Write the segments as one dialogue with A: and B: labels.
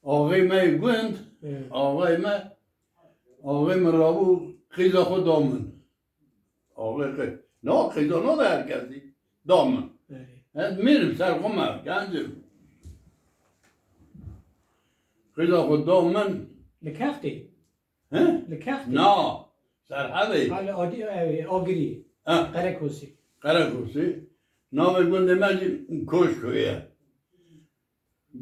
A: آقای ما گوند آقای ما رابو خیزا خود دامن نه خیزا نه در کسی دامن میرم سرخومه گنجم خیزا خود دامن
B: لکختی
A: ها؟
B: لکختی
A: نه سرحده
B: حالا آگری قرکوسی
A: قرکوسی نام گونده من کش کویه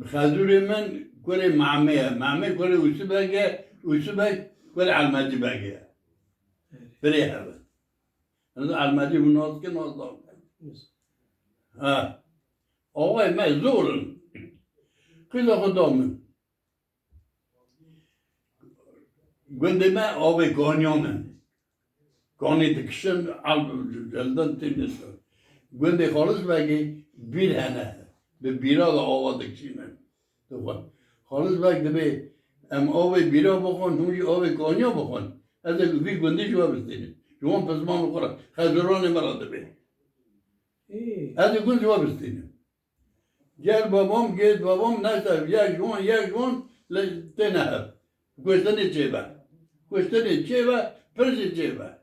A: خزوری من کوری معمه کوری اوسی بگه کوری علمجی بگه بری هبه علمجی مناز که ناز دام آقای من زورن خیلی خود دامن گونده من آقای گانیانن گانی تکشن جلدن تینستن گونده خالص بگی بیر هنه به بیرا دا آقا تکشینن خالص بگی به ام آقای بیرا بخون همونی آقای گانیا بخون از وی گونده شما بستینه شما پس ما مخورا خزران مراده به از گونده شما بستینه گل بابام نشتر یک جوان تنه هب گوشتنی چه با پرسی چه با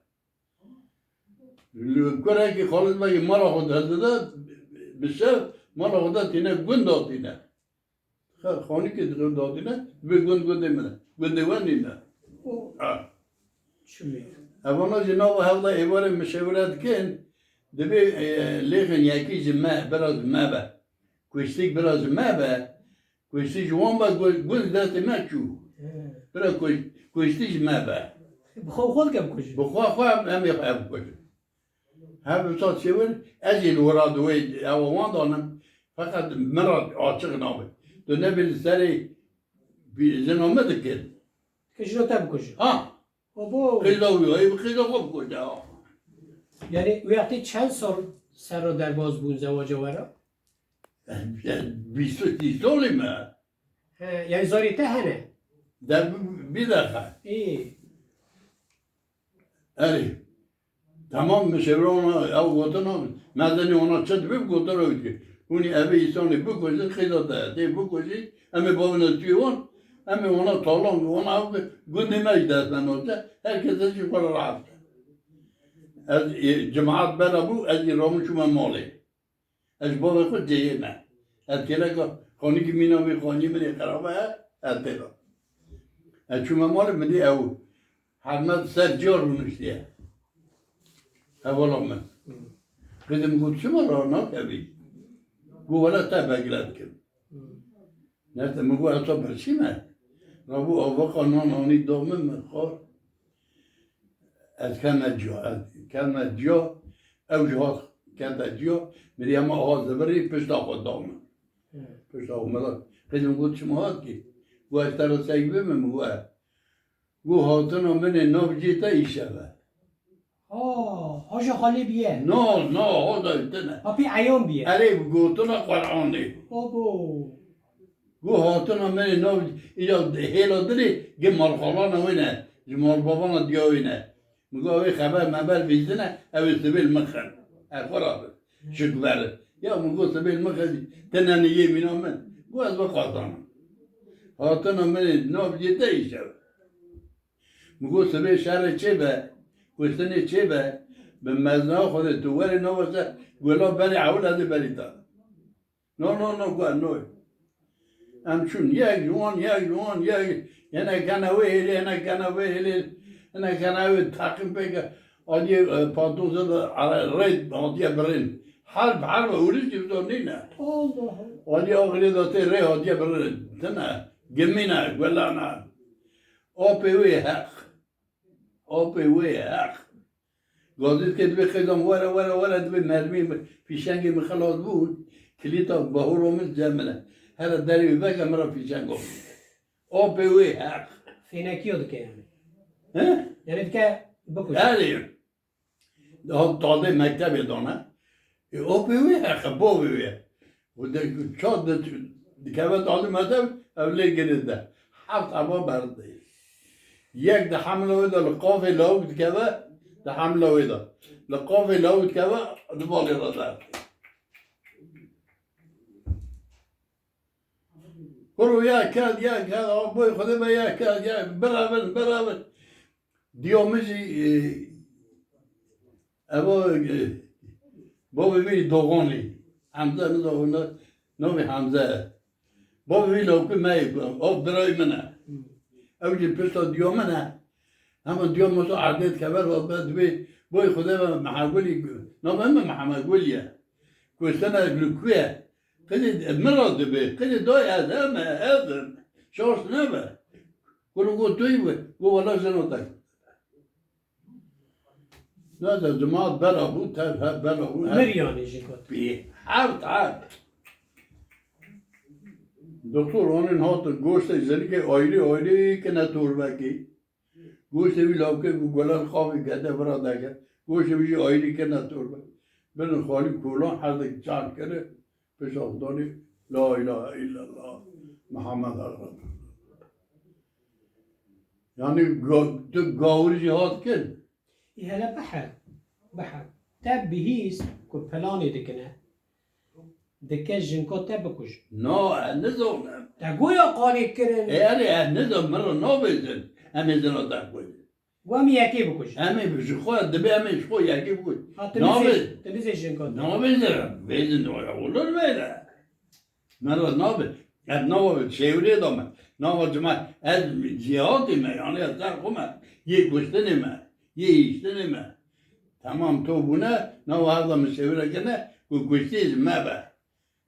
A: کره که خالص بگی مرا خود هزده بشه مرا خود تینه گوند دادینه خانی که دادینه به گونده منه گونده ونی نه اوانا جناب هفته ایواره مشورت کن دبی لیخن یکی جمع براز مبه کشتیک براز مبه کشتی جوان با گوند دست مچو برای کشتیش مبه
B: بخواه خود کم کشی
A: بخواه هم یخواه بکشی هم بسات شور از این وراد وی اوان دانم فقط مراد عاشق نامه تو نبیل سری زنامه دکن
B: کشی رو تب کشی
A: خیلی خوب کجا
B: یعنی وقتی چند سال سر رو در باز بون زواج ورا؟
A: 20 سالی من
B: یعنی زاریته هنه؟
A: در بیدخه اری تمام مشوران او گوتن مدنی اونا چند بیم گوتن رو که اونی اوه ایسانی بکشید خیلی ده بکشید همه باونه تویون همه اونا طالان اونا گونده مجد دستن آجه هر کسی چی پر رفت از جماعت بنا بو از رامو شما ماله از باب خود جیه نه از کلا که خانی که مینامی خانی منی خرابه از دیگه از شما ماله منی او حرمت سر جار رونشتیه اولا من قدم گفت شما را نکوی گو ولا تا بگلد کن نه مگو اصلا برشیمه رابو آوا قانون آنی دامه مخواه از کلمه جا او جهات کلمه جا میری اما آغاز بری پشت آقا دامه پشت آقا مدار قدم گفت شما هات کی گو از طرح سیگوه گو هاتن من ناف جیتا ایشه
B: هاش خالی بیه
A: نه ها دایته نه
B: پی عیان بیه
A: اره گوتن قرآنه گو هاتن من ناف ایجا هیلا داری گه مالخالان وینه جمال بابان دیاوینه مگو اوی خبر مبر بیزنه اوی سبیل مخن خرابه شکبره یا مگو سبیل مخن تننه یه مینا من گو از با قاطانم هاتن من ناف جیتا ایشه مگو سبیل شهر چه به کشتنی چه به مزنه خودت تو ولی نوسته گولا بری عول از بری تا نه گوه نوی همچون یک جوان یعنی کنوی هلی یعنی کنوی تقیم بگه آدی پانتون زده رید آدیه برین حرب اولیش جفتار نینه آدی آقلی داته ری آدیه برین تنه گمینه گولا نه آپی وی حق گازید که دوی خیزم وره دوی مرمی پیشنگی مخلاص بود کلیتا بهور آمد جمعه هر دری بگه مرا پیشنگ آمد آپی وی حق
B: فینکی ها دکه
A: ها؟
B: یعنی دکه بکشه
A: داده مکتب دانه آپی وی حق باوی وی و چاد دکه داده مکتب اولی گریده هفت هوا برده یک ده حمله ویده لقافه لاود که ده حمله ویده لقافه لاود که دبالی را درد برو یا کد آبای خدا به یا کد یا برابر دیامزی اما بابا بی دوغانی حمزه نداغونه نامی حمزه بابا بی لوکی می آب برای منه اوجی پستا دیامنه اما دیام مثلا عدد کبر و بعد بی بای خدا به محمولی نام همه محمولیه کشتن گلوکویه قدی مراد بی قدی دای از همه ادم شاش نبه گلو گو توی بی گو والا زنوتک نه جماعت برا بود برا بود
B: مریانی جنگات
A: بی هفت دکتر onun hat گوشت زنی که آیلی که نتور بکی گوشت بی لابکه گلال خوابی گده برا دکه گوشت بی آیلی که نتور بکی بلن خالی کولان هر دک چند کرده پیش آخدانی لا اله الا الله محمد رسول یعنی تو گاوری جهاد کن
B: هلا بحر تب بهیست که پلانی دکنه دکه جنگات تب بکش
A: نه نزونم
B: تا گویا قالی کرن
A: یعنی نزون مرا نابزن همه زنا دکوی
B: و همی یکی بکش
A: همه بشه خواهد دبی همه خود یکی بود
B: تمیزه جنگات
A: نابزن بیزن دویا اولور بیره مرا نابزن از نابزن شیوری دامه نابزن جمعه از جهاتی می یعنی از در خومه یه گشته نیمه یه ایشته نیمه تمام تو بونه نابزن هر دام شیوری کنه گشته از مبه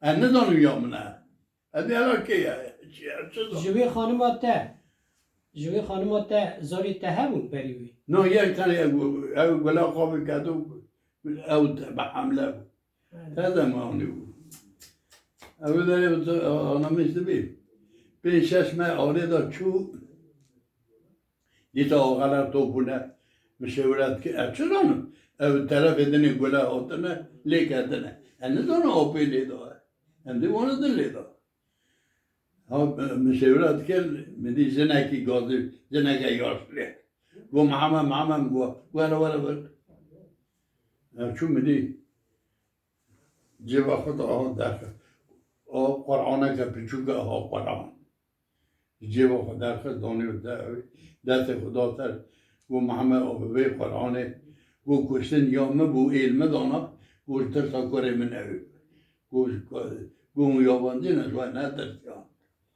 A: از ندانو یامنه از بیارا که
B: جوی خانمات ته زاری ته همون بریوی
A: نه یک تنه او گلا خوابی کدو او به حمله بود تازه مانی بود او داره آنا میشته بی شش ماه آره دا چو دیتا آقلر توپونه مشورت که چرا او طرف دنی گلا آتنه لیکردنه انه دانه آپی لیدا انده وانه دن لیدا مشورت کرد میدی زنکی گازی زنکی یاشلی گو محمد گو وره چون میدی جیبا خود آن درخت قرآنه که پیچوگه قرآن جیبا خود درخت دانی و دست خدا تر گو محمد آبوی قرآنه گو کشتن یامه بو علمه دانا گو ترسا کره من اوی گو یاباندی نزوی ندرسیان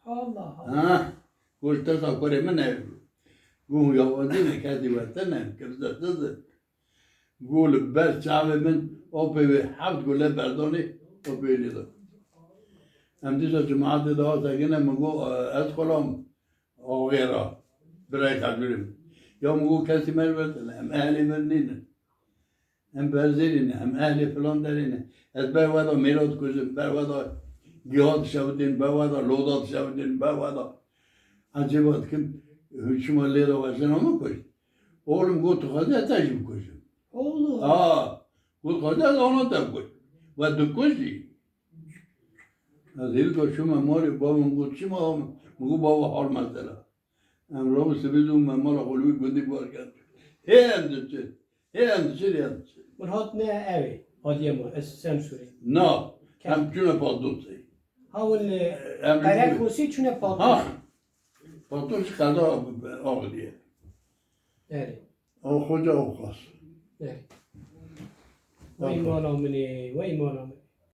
B: الله
A: گو ترسا کره من اوی گو یاباندی نکردی وطنه کبزه دزه گول بس چاوه من آبی هفت گله بردانی آبی لیدم هم دیسا جماعت داد سگینه مگو از خلام آغیرا برای خدوریم یا مگو کسی من بردنه هم اهلی مرنینه هم برزیرینه هم اهلی فلان درینه از بر ودا میراد کشیم بر ودا گیاد شودین بر ودا لوداد شودین بر ودا عجیبات که شما لیدا وشن همه کشید اولم گو تو خواهده تجیب کشیم گفت خواهده از آنها تب کش و دو کشی از هیل که شما ماری بابا گفت چی ما مگو بابا حال مزدلا امرا سبیز اون ممارا خلوی گودی بار کرد هم دو
B: من هات نه اوی آدیه ما اسم سوری
A: نه هم چونه پادوسی
B: هاون قرق خوصی چونه پادوس
A: پادوس خدا آقلیه
B: داره
A: خدا او خواست
B: داره وای مالا منی